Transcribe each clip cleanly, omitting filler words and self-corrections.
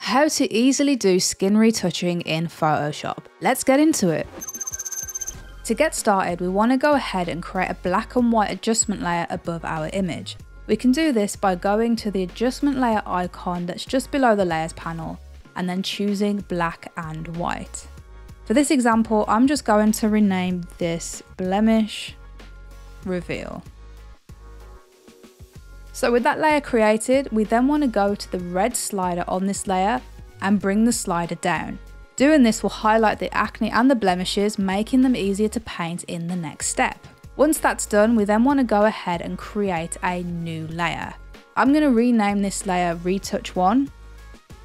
How to easily do skin retouching in Photoshop. Let's get into it. To get started, we want to go ahead and create a black and white adjustment layer above our image. We can do this by going to the adjustment layer icon that's just below the layers panel and then choosing black and white. For this example, I'm just going to rename this blemish reveal. So with that layer created, we then want to go to the red slider on this layer and bring the slider down. Doing this will highlight the acne and the blemishes, making them easier to paint in the next step. Once that's done, we then want to go ahead and create a new layer. I'm going to rename this layer Retouch 1,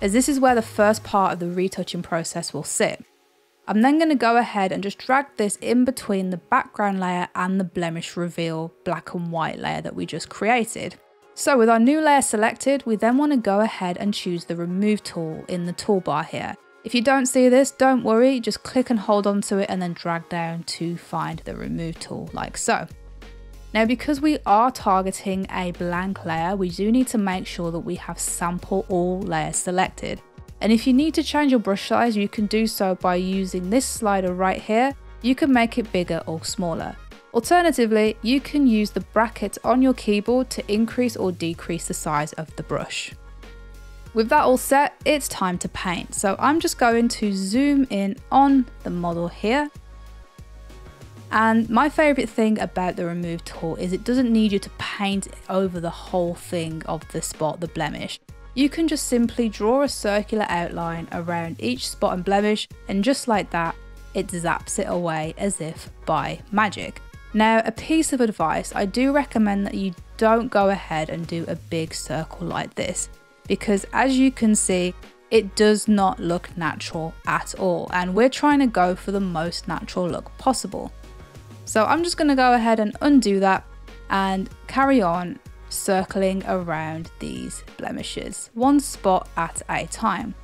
as this is where the first part of the retouching process will sit. I'm then going to go ahead and just drag this in between the background layer and the blemish reveal black and white layer that we just created. So with our new layer selected, we then want to go ahead and choose the remove tool in the toolbar here. If you don't see this, don't worry, just click and hold on to it and then drag down to find the remove tool like so. Now because we are targeting a blank layer, we do need to make sure that we have sample all layers selected. And if you need to change your brush size, you can do so by using this slider right here. You can make it bigger or smaller. Alternatively, you can use the brackets on your keyboard to increase or decrease the size of the brush. With that all set, it's time to paint. So I'm just going to zoom in on the model here. And my favorite thing about the remove tool is it doesn't need you to paint over the whole thing of the spot, the blemish. You can just simply draw a circular outline around each spot and blemish, and just like that, it zaps it away as if by magic. Now, a piece of advice, I do recommend that you don't go ahead and do a big circle like this, because as you can see, it does not look natural at all, and we're trying to go for the most natural look possible. So I'm just going to go ahead and undo that and carry on circling around these blemishes, one spot at a time.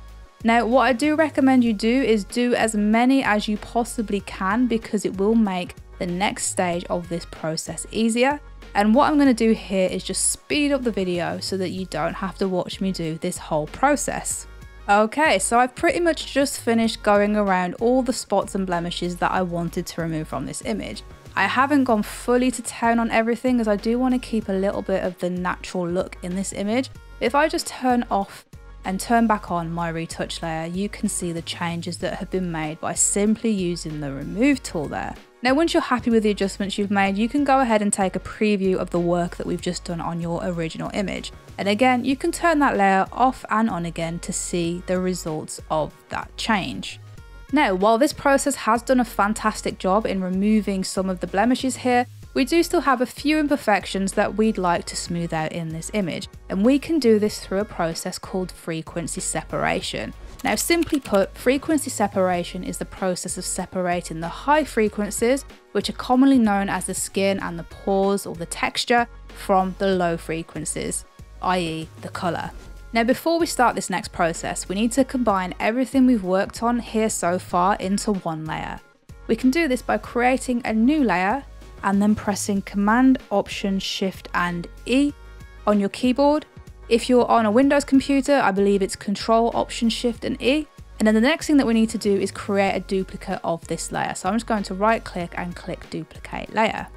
Now, what I do recommend you do is do as many as you possibly can, because it will make the next stage of this process easier. And what I'm going to do here is just speed up the video so that you don't have to watch me do this whole process. Okay, so I've pretty much just finished going around all the spots and blemishes that I wanted to remove from this image. I haven't gone fully to town on everything, as I do want to keep a little bit of the natural look in this image. If I just turn off and turn back on my retouch layer, you can see the changes that have been made by simply using the remove tool there. Now, once you're happy with the adjustments you've made, you can go ahead and take a preview of the work that we've just done on your original image. And again, you can turn that layer off and on again to see the results of that change. Now, while this process has done a fantastic job in removing some of the blemishes here, we do still have a few imperfections that we'd like to smooth out in this image, and we can do this through a process called frequency separation. Now, simply put, frequency separation is the process of separating the high frequencies, which are commonly known as the skin and the pores or the texture, from the low frequencies, i.e. the colour. Now, before we start this next process, we need to combine everything we've worked on here so far into one layer. We can do this by creating a new layer and then pressing Command, Option, Shift and E on your keyboard. If you're on a Windows computer, I believe it's Control, Option, Shift and E. And then the next thing that we need to do is create a duplicate of this layer. So I'm just going to right click and click Duplicate Layer.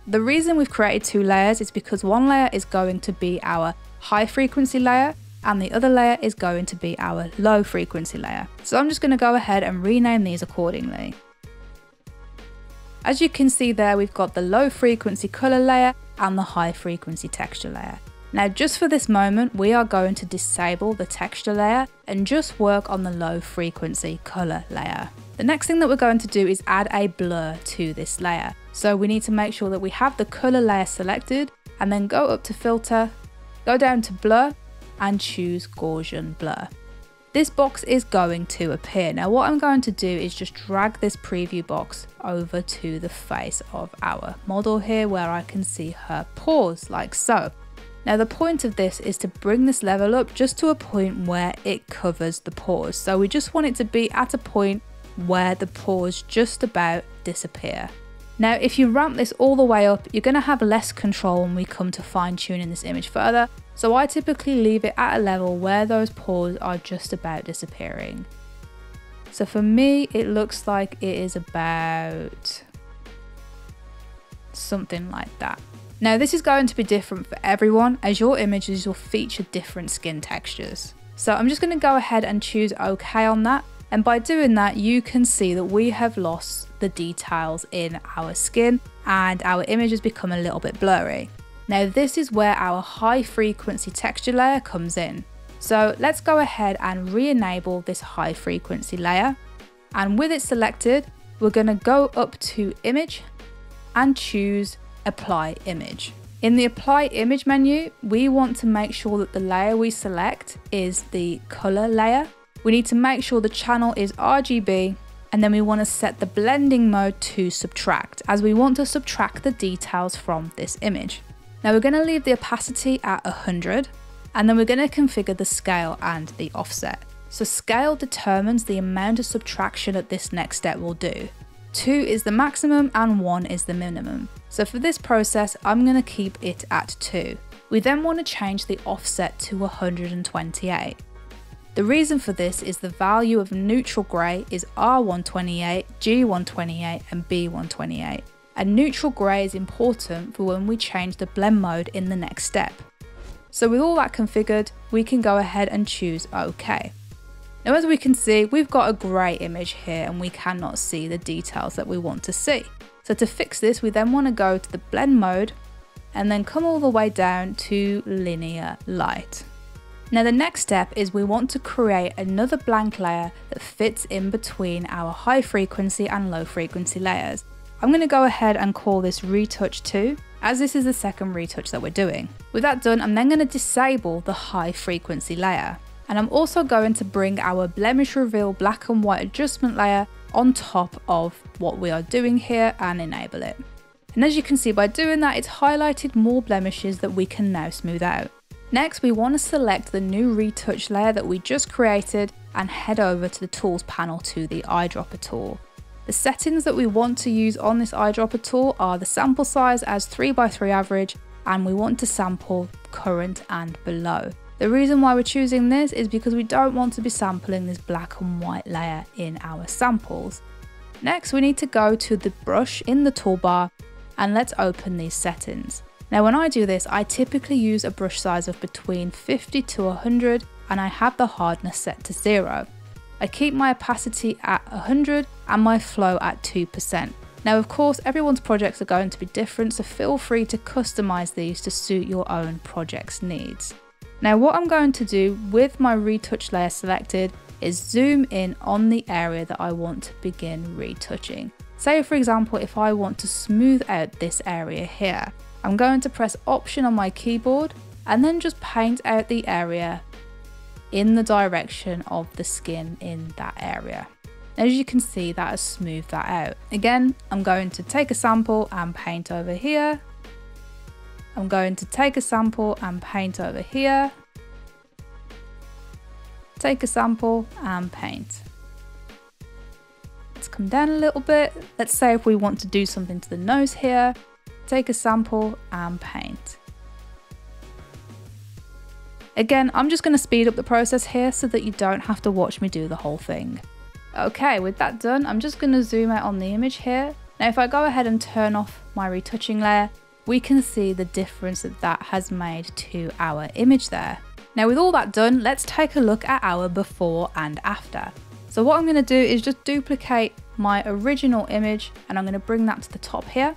The reason we've created two layers is because one layer is going to be our high frequency layer and the other layer is going to be our low frequency layer. So I'm just going to go ahead and rename these accordingly. As you can see there, we've got the low frequency color layer and the high frequency texture layer. Now, just for this moment, we are going to disable the texture layer and just work on the low frequency color layer. The next thing that we're going to do is add a blur to this layer. So we need to make sure that we have the color layer selected and then go up to filter, go down to blur and choose Gaussian blur. This box is going to appear. Now, what I'm going to do is just drag this preview box over to the face of our model here, where I can see her pores like so. Now, the point of this is to bring this level up just to a point where it covers the pores. So we just want it to be at a point where the pores just about disappear. Now, if you ramp this all the way up, you're going to have less control when we come to fine tuning this image further. So I typically leave it at a level where those pores are just about disappearing. So for me, it looks like it is about something like that. Now this is going to be different for everyone, as your images will feature different skin textures. So I'm just going to go ahead and choose OK on that. And by doing that, you can see that we have lost the details in our skin and our image has become a little bit blurry. Now this is where our high frequency texture layer comes in. So let's go ahead and re-enable this high frequency layer. And with it selected, we're going to go up to image and choose apply image. In the apply image menu, we want to make sure that the layer we select is the color layer. We need to make sure the channel is RGB, and then we want to set the blending mode to subtract, as we want to subtract the details from this image. Now we're going to leave the opacity at 100, and then we're going to configure the scale and the offset. So scale determines the amount of subtraction that this next step will do. 2 is the maximum and 1 is the minimum. So for this process, I'm going to keep it at 2. We then want to change the offset to 128. The reason for this is the value of neutral grey is R128, G128 and B128. And neutral grey is important for when we change the blend mode in the next step. So with all that configured, we can go ahead and choose OK. Now as we can see, we've got a grey image here and we cannot see the details that we want to see. So to fix this, we then want to go to the blend mode and then come all the way down to linear light. Now the next step is we want to create another blank layer that fits in between our high frequency and low frequency layers. I'm going to go ahead and call this Retouch 2, as this is the second retouch that we're doing. With that done, I'm then going to disable the high frequency layer. And I'm also going to bring our blemish reveal black and white adjustment layer on top of what we are doing here and enable it. And as you can see, by doing that, it's highlighted more blemishes that we can now smooth out. Next, we want to select the new retouch layer that we just created and head over to the tools panel to the eyedropper tool. The settings that we want to use on this eyedropper tool are the sample size as 3x3 average, and we want to sample current and below. The reason why we're choosing this is because we don't want to be sampling this black and white layer in our samples. Next, we need to go to the brush in the toolbar and let's open these settings. Now when I do this, I typically use a brush size of between 50 to 100 and I have the hardness set to 0. I keep my opacity at 100 and my flow at 2%. Now of course, everyone's projects are going to be different, so feel free to customize these to suit your own project's needs. Now what I'm going to do with my retouch layer selected is zoom in on the area that I want to begin retouching. Say for example, if I want to smooth out this area here, I'm going to press Option on my keyboard and then just paint out the area in the direction of the skin in that area. As you can see, that has smoothed that out. Again, I'm going to take a sample and paint over here. I'm going to take a sample and paint over here. Take a sample and paint. Let's come down a little bit. Let's say if we want to do something to the nose here, take a sample and paint. Again, I'm just going to speed up the process here so that you don't have to watch me do the whole thing. Okay, with that done, I'm just going to zoom out on the image here. Now if I go ahead and turn off my retouching layer, we can see the difference that that has made to our image there. Now with all that done, let's take a look at our before and after. So what I'm going to do is just duplicate my original image and I'm going to bring that to the top here.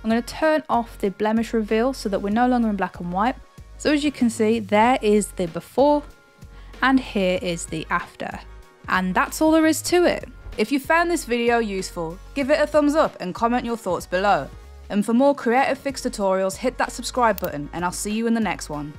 I'm going to turn off the blemish reveal so that we're no longer in black and white. So as you can see, there is the before and here is the after. And that's all there is to it. If you found this video useful, give it a thumbs up and comment your thoughts below. And for more Creative Fix tutorials, hit that subscribe button and I'll see you in the next one.